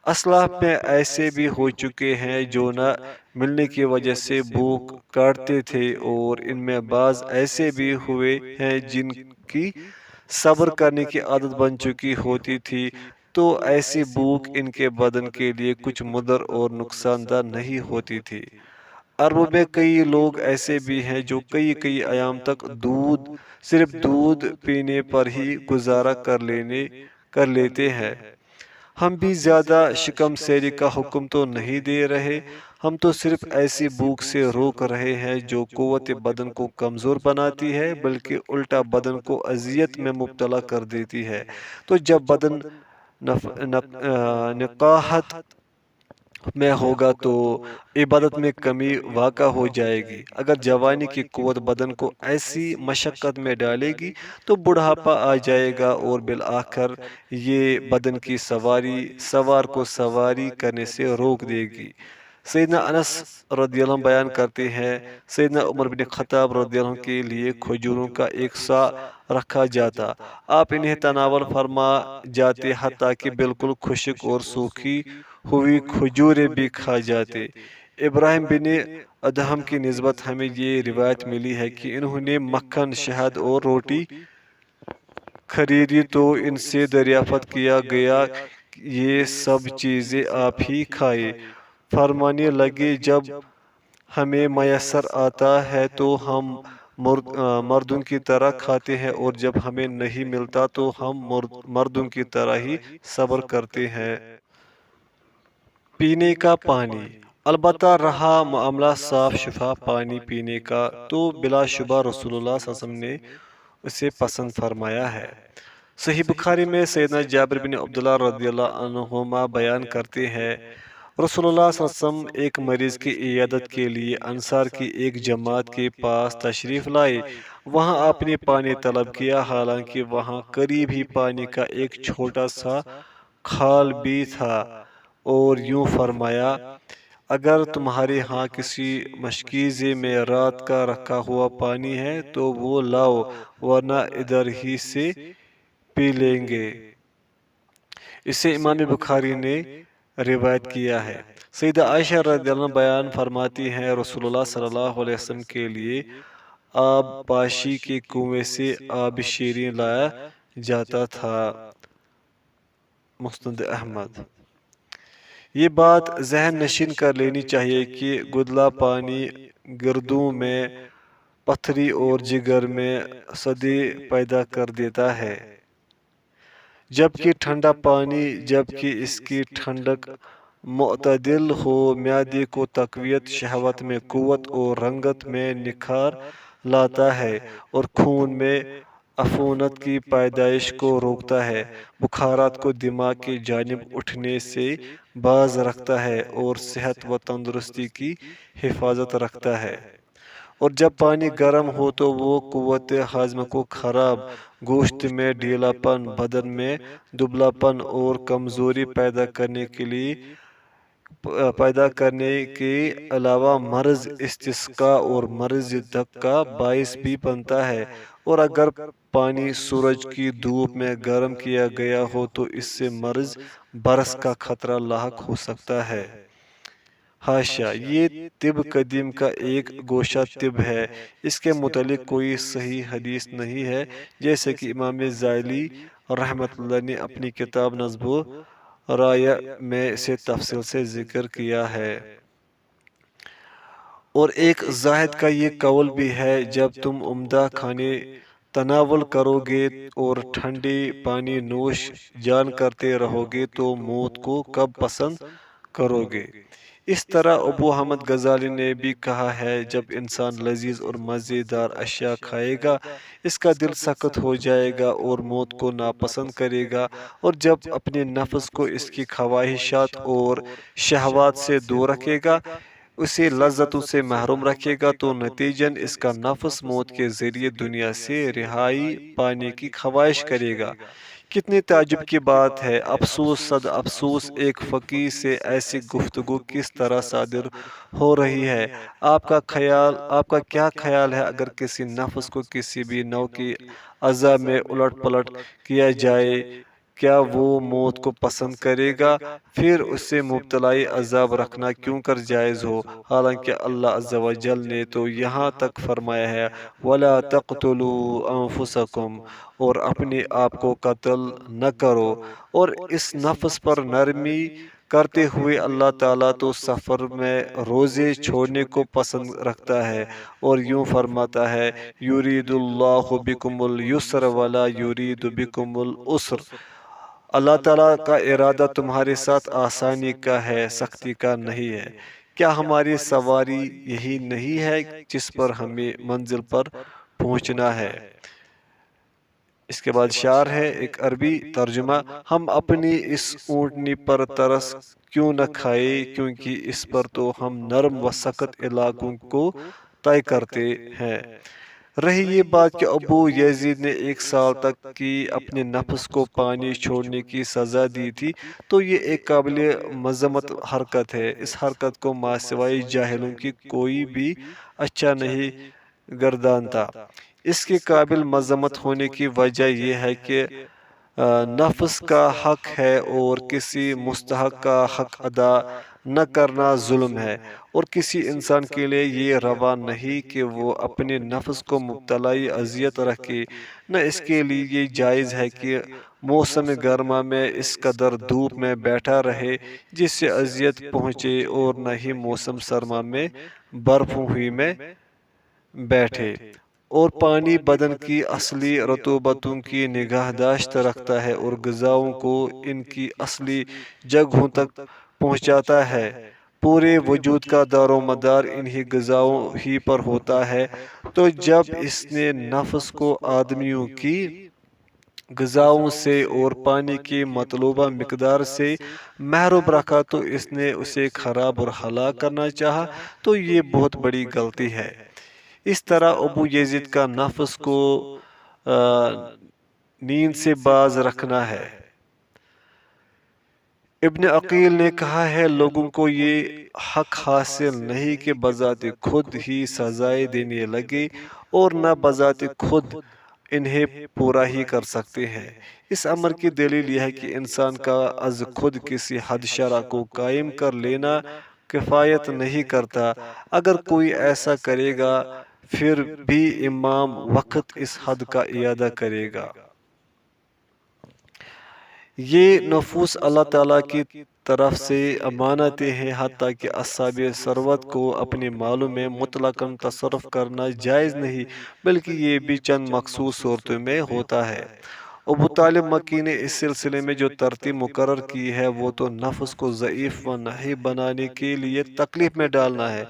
اسلاف میں ایسے بھی ہو چکے ہیں جو نہ ملنے کی وجہ سے بھوک کاٹتے تھے، اور ان میں بعض ایسے بھی ہوئے ہیں جن کی صبر کرنے کی عادت بن چکی ہوتی تھی، تو ایسی بھوک ان کے بدن کے لیے کچھ مضر اور نقصان دہ نہیں ہوتی تھی۔ عرب میں کئی لوگ ایسے بھی ہیں جو کئی ایام تک صرف دودھ پینے پر ہی گزارا کر لیتے ہیں۔ ہم بھی زیادہ شکم سیری کا حکم تو نہیں دے رہے، ہم تو صرف ایسی بھوک سے روک رہے ہیں جو قوت بدن کو کمزور بناتی ہے، بلکہ الٹا بدن کو اذیت میں مبتلا کر دیتی ہے۔ تو جب بدن نقاہت میں ہوگا تو عبادت میں کمی واقع ہو جائے گی۔ اگر جوانی کی قوت بدن کو ایسی مشقت میں ڈالے گی تو بڑھاپا آ جائے گا، اور بالآخر یہ بدن کی سوار کو سواری کرنے سے روک دے گی۔ سیدنا انس رضی اللہ عنہ بیان کرتے ہیں، سیدنا عمر بن خطاب رضی اللہ عنہ کے لیے کھجوروں کا ایک سا رکھا جاتا، آپ انہیں تناول فرما جاتے حتیٰ کہ بالکل خشک اور سوکھی ہوئی کھجوریں بھی کھا جاتے۔ ابراہیم بن ادہم کی نسبت ہمیں یہ روایت ملی ہے کہ انہوں نے مکھن، شہد اور روٹی خریدی تو ان سے دریافت کیا گیا یہ سب چیزیں آپ ہی کھائے۔ فرمانے لگے جب ہمیں میسر آتا ہے تو ہم مردوں کی طرح کھاتے ہیں، اور جب ہمیں نہیں ملتا تو ہم مردوں کی طرح ہی صبر کرتے ہیں۔ پینے کا پانی، البتہ رہا معاملہ صاف شفاف پانی پینے کا، تو بلا شبہ رسول اللہ صلی اللہ علیہ وسلم نے اسے پسند فرمایا ہے۔ صحیح بخاری میں سیدنا جابر بن عبداللہ رضی اللہ عنہما بیان کرتے ہیں، رسول اللہ صلی اللہ علیہ وسلم ایک مریض کی عیادت کے لیے انصار کی ایک جماعت کے پاس تشریف لائے۔ وہاں آپ نے پانی طلب کیا، حالانکہ وہاں قریب ہی پانی کا ایک چھوٹا سا کھال بھی تھا، اور یوں فرمایا، اگر تمہارے ہاں کسی مشکیزے میں رات کا رکھا ہوا پانی ہے تو وہ لاؤ، ورنہ ادھر ہی سے پی لیں گے۔ اسے امام بخاری نے روایت کیا ہے۔ سیدہ عائشہ رضی اللہ عنہ بیان فرماتی ہیں، رسول اللہ صلی اللہ علیہ وسلم کے لیے آب پاشی کے کنویں سے آب شیرین لایا جاتا تھا۔ مسند احمد۔ یہ بات ذہن نشین کر لینی چاہیے کہ گدلا پانی گردوں میں پتھری اور جگر میں صدے پیدا کر دیتا ہے، جبکہ ٹھنڈا پانی جبکہ اس کی ٹھنڈک معتدل ہو معدے کو تقویت، شہوت میں قوت اور رنگت میں نکھار لاتا ہے اور خون میں عفونت کی پیدائش کو روکتا ہے، بخارات کو دماغ کی جانب اٹھنے سے باز رکھتا ہے اور صحت و تندرستی کی حفاظت رکھتا ہے۔ اور جب پانی گرم ہو تو وہ قوت ہاضمہ کو خراب، گوشت میں ڈھیلا پن، بدن میں دبلا پن اور کمزوری پیدا کرنے کے علاوہ مرض استسقاء اور مرض دق کا باعث بھی بنتا ہے، اور اگر پانی سورج کی دھوپ میں گرم کیا گیا ہو تو اس سے مرض برس کا خطرہ لاحق ہو سکتا ہے۔ حاشیہ: یہ طب قدیم کا ایک گوشہ طب ہے، اس کے متعلق کوئی صحیح حدیث نہیں ہے، جیسے کہ امام زائلی رحمۃ اللہ نے اپنی کتاب نظم الرایہ میں اسے تفصیل سے ذکر کیا ہے۔ اور ایک زاہد کا یہ قول بھی ہے، جب تم عمدہ کھانے تناول کرو گے اور ٹھنڈے پانی نوش جان کرتے رہو گے تو موت کو کب پسند کرو گے؟ اس طرح ابو حامد غزالی نے بھی کہا ہے، جب انسان لذیذ اور مزیدار اشیاء کھائے گا اس کا دل سخت ہو جائے گا اور موت کو ناپسند کرے گا، اور جب اپنے نفس کو اس کی خواہشات اور شہوات سے دور رکھے گا، اسے لذتوں سے محروم رکھے گا، تو نتیجن اس کا نفس موت کے ذریعے دنیا سے رہائی پانے کی خواہش کرے گا۔ کتنی تعجب کی بات ہے! افسوس، صد افسوس! ایک فقیہ سے ایسی گفتگو کس طرح صادر ہو رہی ہے؟ آپ کا کیا خیال ہے اگر کسی نفس کو کسی بھی نوع کی اعضاء میں الٹ پلٹ کیا جائے، کیا وہ موت کو پسند کرے گا؟ پھر اسے مبتلائی عذاب رکھنا کیوں کر جائز ہو، حالانکہ اللہ عز و جل نے تو یہاں تک فرمایا ہے وَلَا تَقْتُلُوا أَنفُسَكُمْ، اور اپنے آپ کو قتل نہ کرو۔ اور اس نفس پر نرمی کرتے ہوئے اللہ تعالیٰ تو سفر میں روزے چھوڑنے کو پسند رکھتا ہے، اور یوں فرماتا ہے یُرِیدُ اللّٰهُ بِکُمُ الْیُسْرَ وَلَا یُرِیدُ بِکُمُ الْعُسْرَ، اللہ تعالیٰ کا ارادہ تمہارے ساتھ آسانی کا ہے، سختی کا نہیں ہے۔ کیا ہماری سواری یہی نہیں ہے جس پر ہمیں منزل پر پہنچنا ہے؟ اس کے بعد شعر ہے، ایک عربی ترجمہ: ہم اپنی اس اونٹنی پر ترس کیوں نہ کھائے، کیونکہ اس پر تو ہم نرم و سخت علاقوں کو طے کرتے ہیں۔ رہی یہ بات کہ ابو یزید نے 1 سال تک کی اپنے نفس کو پانی چھوڑنے کی سزا دی تھی، تو یہ ایک قابل مذمت حرکت ہے۔ اس حرکت کو ماسوائے جاہلوں کی کوئی بھی اچھا نہیں گردانتا۔ اس کے قابل مذمت ہونے کی وجہ یہ ہے کہ نفس کا حق ہے اور کسی مستحق کا حق ادا نہ کرنا ظلم ہے، اور کسی انسان کے لیے یہ روا نہیں کہ وہ اپنے نفس کو مبتلائی اذیت رکھے، نہ اس کے لیے یہ جائز ہے کہ موسم گرما میں اس قدر دھوپ میں بیٹھا رہے جس سے اذیت پہنچے، اور نہ ہی موسم سرما میں برف ہوئی میں بیٹھے۔ اور پانی بدن کی اصلی رطوبتوں کی نگہداشت رکھتا ہے اور غذاؤں کو ان کی اصلی جگہوں تک پہنچاتا ہے۔ پورے وجود کا دار و مدار انہی غذاؤں ہی پر ہوتا ہے، تو جب اس نے نفس کو آدمیوں کی غذاؤں سے اور پانی کی مطلوبہ مقدار سے محروم رکھا تو اس نے اسے خراب اور ہلاک کرنا چاہا، تو یہ بہت بڑی غلطی ہے۔ اس طرح ابو یزید کا نفس کو نیند سے باز رکھنا ہے۔ ابن عقیل نے کہا ہے، لوگوں کو یہ حق حاصل نہیں کہ بذات خود ہی سزائیں دینے لگے، اور نہ بذات خود انہیں پورا ہی کر سکتے ہیں۔ اس امر کی دلیل یہ ہے کہ انسان کا از خود کسی حد شرع کو قائم کر لینا کفایت نہیں کرتا۔ اگر کوئی ایسا کرے گا پھر بھی امام وقت اس حد کا اعادہ کرے گا۔ یہ نفوس اللہ تعالیٰ کی طرف سے امانتیں ہیں، حتیٰ کہ اصحاب ثروت کو اپنے مالوں میں مطلقاً تصرف کرنا جائز نہیں، بلکہ یہ بھی چند مخصوص صورتوں میں ہوتا ہے۔ ابو طالب مکی نے اس سلسلے میں جو ترتیب مقرر کی ہے وہ تو نفس کو ضعیف و نحیف بنانے کے لیے تکلیف میں ڈالنا ہے۔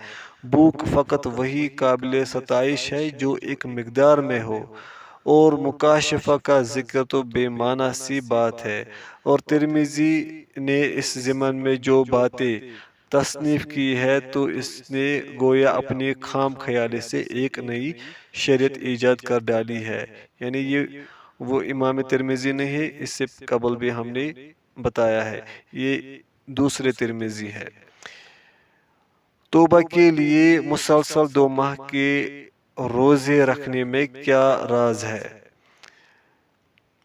بھوک فقط وہی قابل ستائش ہے جو ایک مقدار میں ہو، اور مکاشفہ کا ذکر تو بے معنی سی بات ہے۔ اور ترمذی نے اس ضمن میں جو باتیں تصنیف کی ہے تو اس نے گویا اپنی خام خیالی سے ایک نئی شریعت ایجاد کر ڈالی ہے۔ یعنی یہ وہ امام ترمذی نہیں ہے، اس سے قبل بھی ہم نے بتایا ہے، یہ دوسرے ترمذی ہے۔ توبہ کے لیے مسلسل 2 ماہ کے روزے رکھنے میں کیا راز ہے؟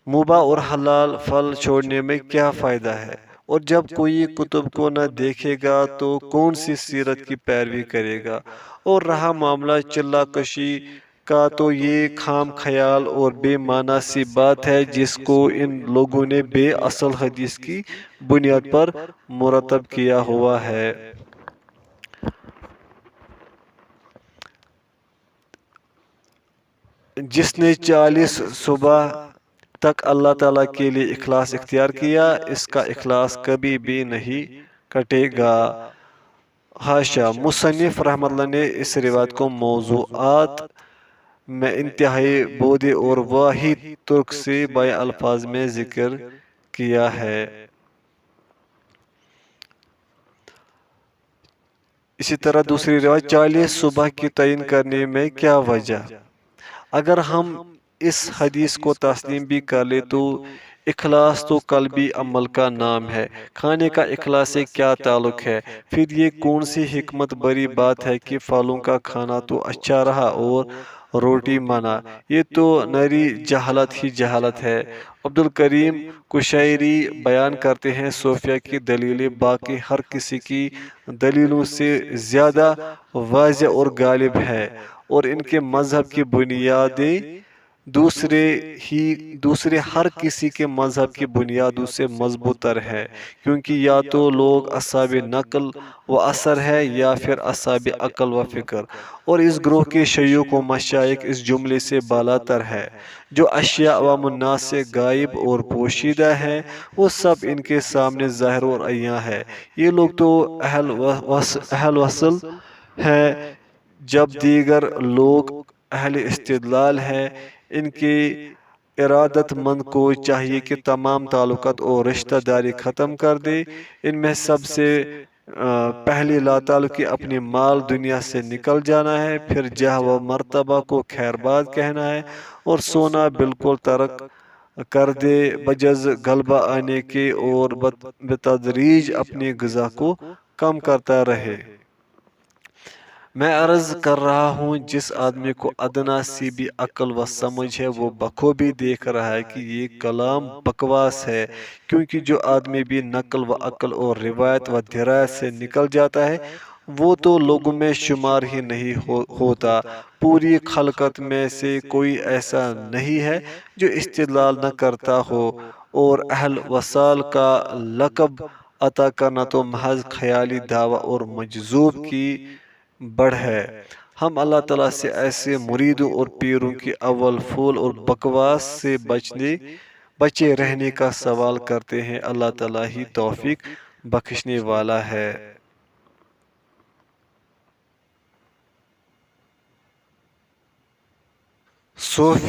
مباح اور حلال پھل چھوڑنے میں کیا فائدہ ہے؟ اور جب کوئی کتب کو نہ دیکھے گا تو کون سی سیرت کی پیروی کرے گا؟ اور رہا معاملہ چلہ کشی کا تو یہ خام خیال اور بے معنی سی بات ہے جس کو ان لوگوں نے بے اصل حدیث کی بنیاد پر مرتب کیا ہوا ہے۔ جس نے 40 صبح تک اللہ تعالیٰ کے لیے اخلاص اختیار کیا، اس کا اخلاص کبھی بھی نہیں کٹے گا۔ حاشا، مصنف رحمۃ اللہ نے اس روایت کو موضوعات میں انتہائی بودی اور واحد ترک سے بیان الفاظ میں ذکر کیا ہے۔ اسی طرح دوسری روایت 40 صبح کی تعین کرنے میں کیا وجہ؟ اگر ہم اس حدیث کو تسلیم بھی کر لیں تو اخلاص تو قلبی عمل کا نام ہے، کھانے کا اخلاص سے کیا تعلق ہے؟ پھر یہ کون سی حکمت بری بات ہے کہ پھلوں کا کھانا تو اچھا رہا اور روٹی منع؟ یہ تو نری جہالت ہی جہالت ہے۔ عبد الکریم قشیری بیان کرتے ہیں، صوفیہ کی دلیلیں باقی ہر کسی کی دلیلوں سے زیادہ واضح اور غالب ہے، اور ان کے مذہب کی بنیادیں دوسرے ہر کسی کے مذہب کی بنیادوں سے مضبوط تر ہے، کیونکہ یا تو لوگ اصحاب نقل و اثر ہے یا پھر اصحاب عقل و فکر، اور اس گروہ کے شیوخ و مشائخ اس جملے سے بالا تر ہے۔ جو اشیاء عوام الناس سے غائب اور پوشیدہ ہیں وہ سب ان کے سامنے ظاہر اور عیاں ہے۔ یہ لوگ تو اہل وصل ہیں، جب دیگر لوگ اہل استدلال ہیں۔ ان کے ارادت مند کو چاہیے کہ تمام تعلقات اور رشتہ داری ختم کر دے۔ ان میں سب سے پہلی لا تعلقی اپنی مال دنیا سے نکل جانا ہے، پھر جاہ و مرتبہ کو خیر باد کہنا ہے، اور سونا بالکل ترک کر دے بجز غلبہ آنے کے، اور بتدریج اپنی غذا کو کم کرتا رہے۔ میں عرض کر رہا ہوں، جس آدمی کو ادنا سی بھی عقل و سمجھ ہے وہ بخوبی دیکھ رہا ہے کہ یہ کلام بکواس ہے، کیونکہ جو آدمی بھی نقل و عقل اور روایت و درایت سے نکل جاتا ہے وہ تو لوگوں میں شمار ہی نہیں ہوتا۔ پوری خلقت میں سے کوئی ایسا نہیں ہے جو استدلال نہ کرتا ہو، اور اہل وصال کا لقب عطا کرنا تو محض خیالی دعویٰ اور مجذوب کی بڑھ ہے۔ ہم اللہ تعالیٰ سے ایسے مریدوں اور پیروں کی اول پھول اور بکواس سے بچے رہنے کا سوال کرتے ہیں۔ اللہ تعالیٰ ہی توفیق بخشنے والا ہے۔ صوفیہ